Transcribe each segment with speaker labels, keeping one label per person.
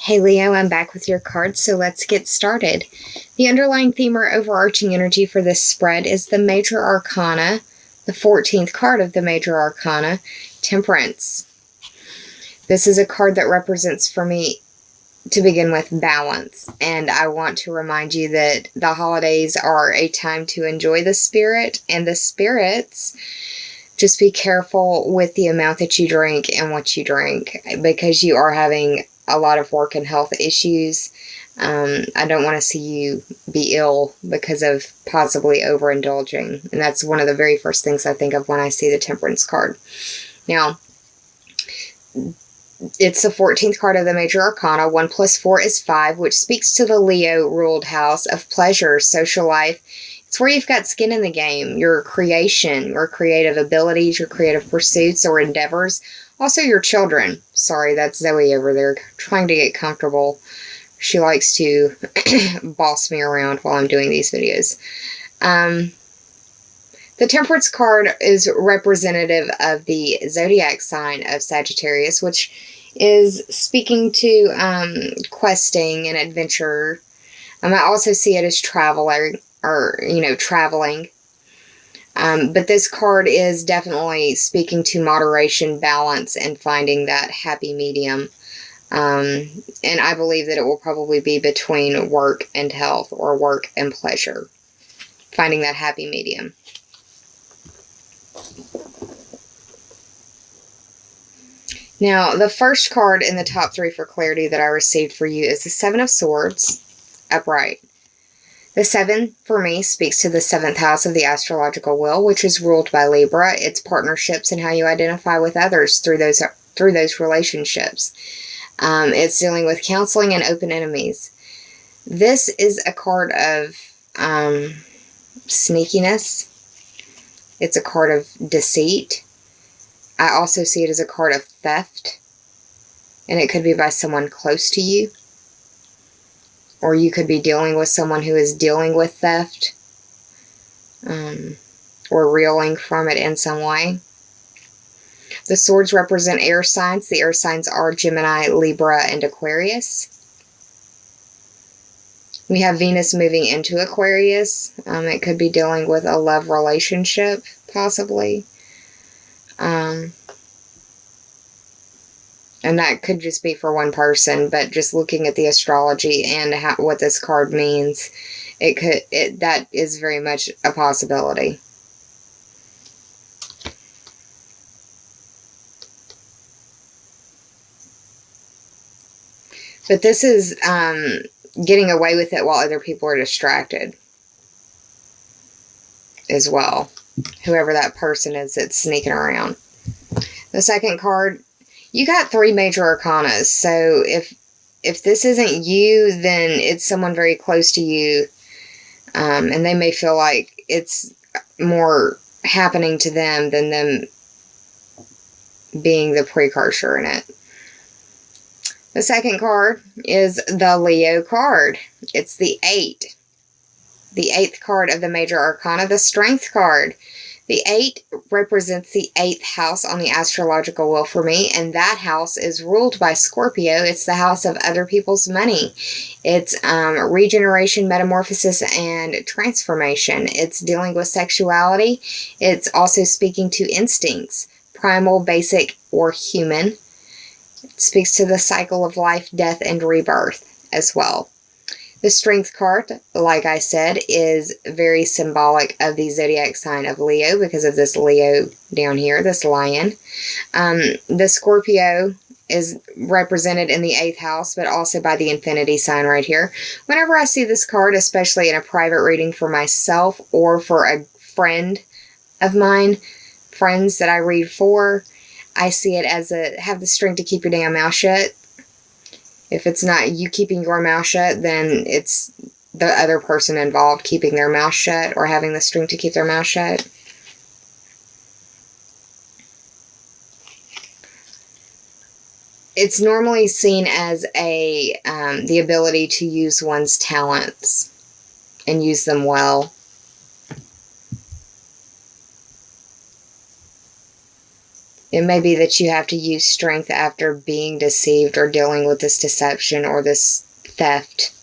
Speaker 1: Hey Leo, I'm back with your cards, so let's get started. The underlying theme or overarching energy for this spread is the Major Arcana, the 14th card of the Major Arcana, Temperance. This is a card that represents for me, to begin with, balance. And I want to remind you that the holidays are a time to enjoy the spirit and the spirits. Just be careful with the amount that you drink and what you drink, because you are having a lot of work and health issues. I don't want to see you be ill because of possibly overindulging. And that's one of the very first things I think of when I see the Temperance card. Now, it's the 14th card of the Major Arcana. 1 plus 4 is 5, which speaks to the Leo-ruled house of pleasure, social life. It's where you've got skin in the game, your creation, your creative abilities, your creative pursuits or endeavors. Also your children. Sorry, that's Zoe over there trying to get comfortable. She likes to boss me around while I'm doing these videos. The Temperance card is representative of the zodiac sign of Sagittarius, which is speaking to questing and adventure. I also see it as traveling. But this card is definitely speaking to moderation, balance, and finding that happy medium. And I believe that it will probably be between work and health, or work and pleasure. Finding that happy medium. Now, the first card in the top 3 for clarity that I received for you is the 7 of Swords, upright. The 7, for me, speaks to the 7th house of the astrological wheel, which is ruled by Libra. It's partnerships and how you identify with others through those relationships. It's dealing with counseling and open enemies. This is a card of sneakiness. It's a card of deceit. I also see it as a card of theft. And it could be by someone close to you. Or you could be dealing with someone who is dealing with theft. Or reeling from it in some way. The swords represent air signs. The air signs are Gemini, Libra, and Aquarius. We have Venus moving into Aquarius. It could be dealing with a love relationship, possibly. And that could just be for one person, but just looking at the astrology and what this card means, that is very much a possibility. But this is getting away with it while other people are distracted as well. Whoever that person is that's sneaking around. The second card, you got 3 major arcanas. So if this isn't you, then it's someone very close to you. And they may feel like it's more happening to them than them being the precursor in it. The second card is the Leo card. It's the 8. The 8th card of the Major Arcana, the Strength card. The 8 represents the 8th house on the astrological wheel for me, and that house is ruled by Scorpio. It's the house of other people's money. It's regeneration, metamorphosis, and transformation. It's dealing with sexuality. It's also speaking to instincts, primal, basic, or human. It speaks to the cycle of life, death, and rebirth as well. The Strength card, like I said, is very symbolic of the zodiac sign of Leo because of this Leo down here, this lion. The Scorpio is represented in the 8th house, but also by the infinity sign right here. Whenever I see this card, especially in a private reading for myself or for a friend of mine, friends that I read for, I see it as have the strength to keep your damn mouth shut. If it's not you keeping your mouth shut, then it's the other person involved keeping their mouth shut or having the strength to keep their mouth shut. It's normally seen as the ability to use one's talents and use them well. It may be that you have to use strength after being deceived or dealing with this deception or this theft.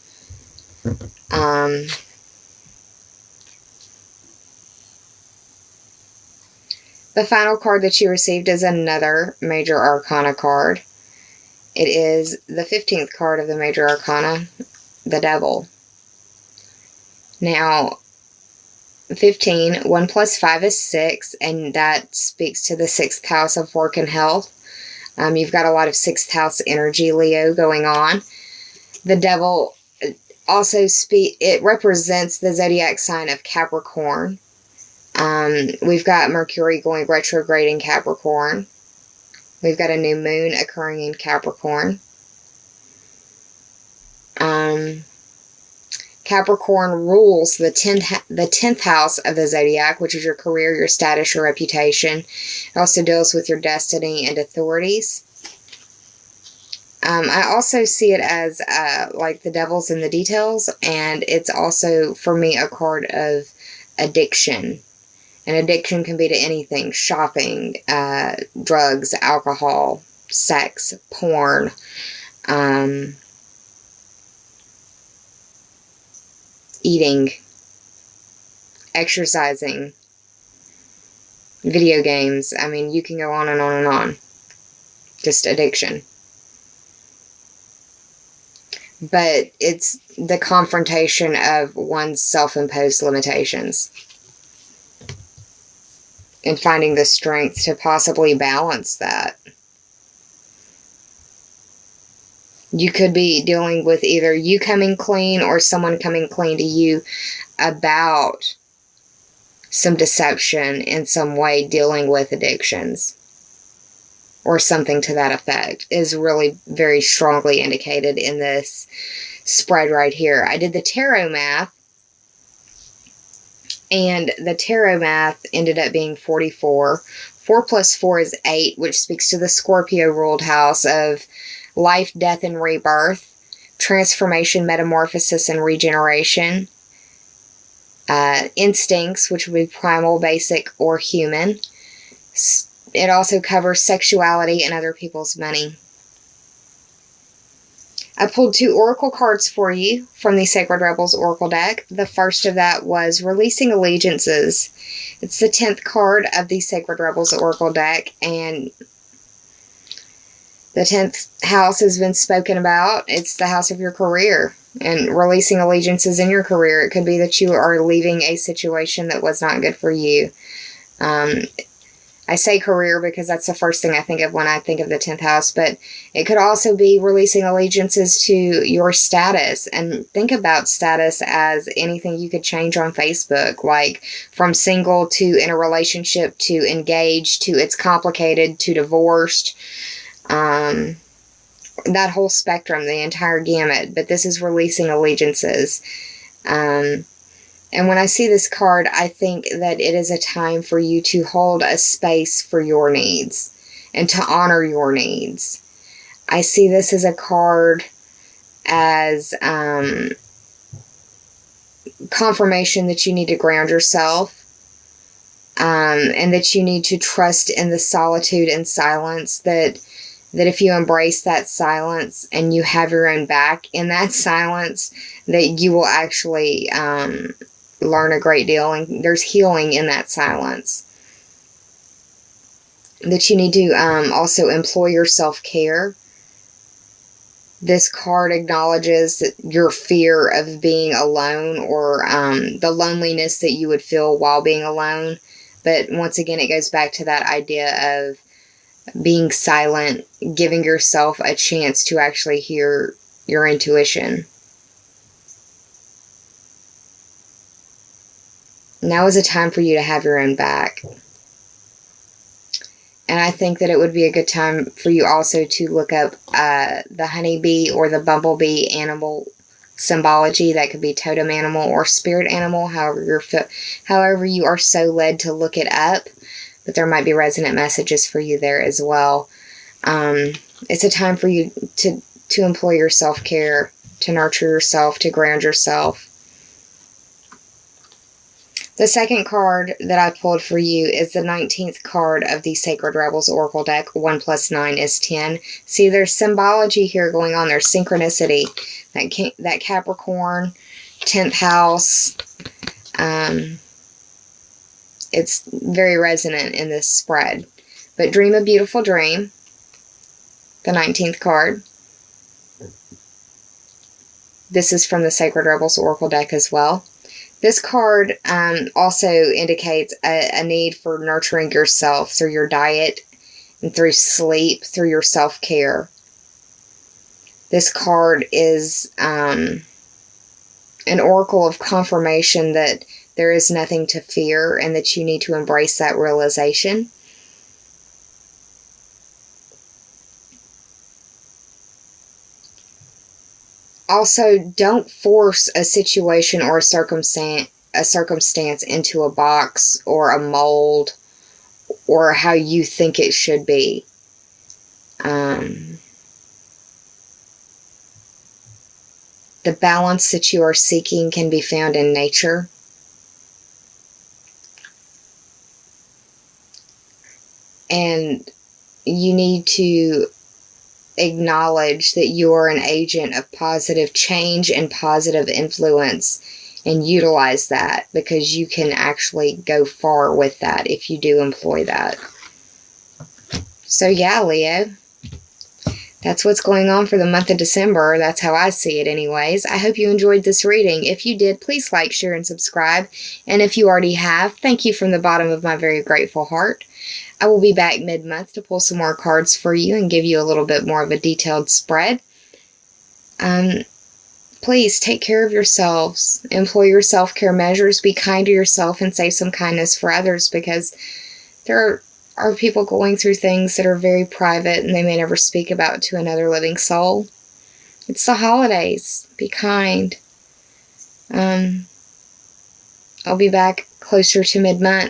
Speaker 1: The final card that you received is another Major Arcana card. It is the 15th card of the Major Arcana, the Devil. Now, 15, 1 plus 5 is 6, and that speaks to the 6th house of work and health. You've got a lot of 6th house energy, Leo, going on. The Devil also it represents the zodiac sign of Capricorn. We've got Mercury going retrograde in Capricorn. We've got a new moon occurring in Capricorn. Capricorn rules the 10th house of the zodiac, which is your career, your status, your reputation. It also deals with your destiny and authorities. I also see it as like the devil's in the details, and it's also, for me, a card of addiction. And addiction can be to anything: shopping, drugs, alcohol, sex, porn, eating, exercising, video games. I mean, you can go on and on and on. Just addiction. But it's the confrontation of one's self-imposed limitations and finding the strength to possibly balance that. You could be dealing with either you coming clean or someone coming clean to you about some deception in some way, dealing with addictions or something to that effect is really very strongly indicated in this spread right here. I did the tarot math, and the tarot math ended up being 44. 4 plus 4 is 8, which speaks to the Scorpio ruled house of life, death, and rebirth, transformation, metamorphosis, and regeneration. Instincts, which would be primal, basic, or human. It also covers sexuality and other people's money. I pulled 2 oracle cards for you from the Sacred Rebels Oracle deck. The first of that was Releasing Allegiances. It's the 10th card of the Sacred Rebels Oracle deck, and the 10th house has been spoken about. It's the house of your career and releasing allegiances in your career. It could be that you are leaving a situation that was not good for you. I say career because that's the first thing I think of when I think of the 10th house, but it could also be releasing allegiances to your status. And think about status as anything you could change on Facebook, like from single to in a relationship to engaged to it's complicated to divorced. That whole spectrum, the entire gamut. But this is releasing allegiances. And when I see this card, I think that it is a time for you to hold a space for your needs and to honor your needs. I see this as a card as confirmation that you need to ground yourself, and that you need to trust in the solitude and silence, that if you embrace that silence and you have your own back in that silence, that you will actually learn a great deal, and there's healing in that silence. That you need to also employ your self-care. This card acknowledges that your fear of being alone, or the loneliness that you would feel while being alone. But once again, it goes back to that idea of being silent, giving yourself a chance to actually hear your intuition. Now is a time for you to have your own back. And I think that it would be a good time for you also to look up the honeybee or the bumblebee animal symbology. That could be totem animal or spirit animal, however you are so led to look it up. But there might be resonant messages for you there as well. It's a time for you to employ your self-care, to nurture yourself, to ground yourself. The second card that I pulled for you is the 19th card of the Sacred Rebels Oracle deck. 1 plus 9 is 10. See, there's symbology here going on. There's synchronicity. That Capricorn, 10th house. It's very resonant in this spread. But dream a beautiful dream. The 19th card. This is from the Sacred Rebels Oracle deck as well. This card also indicates a need for nurturing yourself through your diet and through sleep, through your self-care. This card is an oracle of confirmation that there is nothing to fear and that you need to embrace that realization. Also, don't force a situation or a circumstance into a box or a mold or how you think it should be. The balance that you are seeking can be found in nature. And you need to acknowledge that you are an agent of positive change and positive influence, and utilize that, because you can actually go far with that if you do employ that. So yeah, Leo, that's what's going on for the month of December. That's how I see it anyways. I hope you enjoyed this reading. If you did, please like, share, and subscribe. And if you already have, thank you from the bottom of my very grateful heart. I will be back mid-month to pull some more cards for you and give you a little bit more of a detailed spread. Please take care of yourselves. Employ your self-care measures. Be kind to yourself and save some kindness for others, because there are people going through things that are very private and they may never speak about to another living soul. It's the holidays. Be kind. I'll be back closer to mid-month.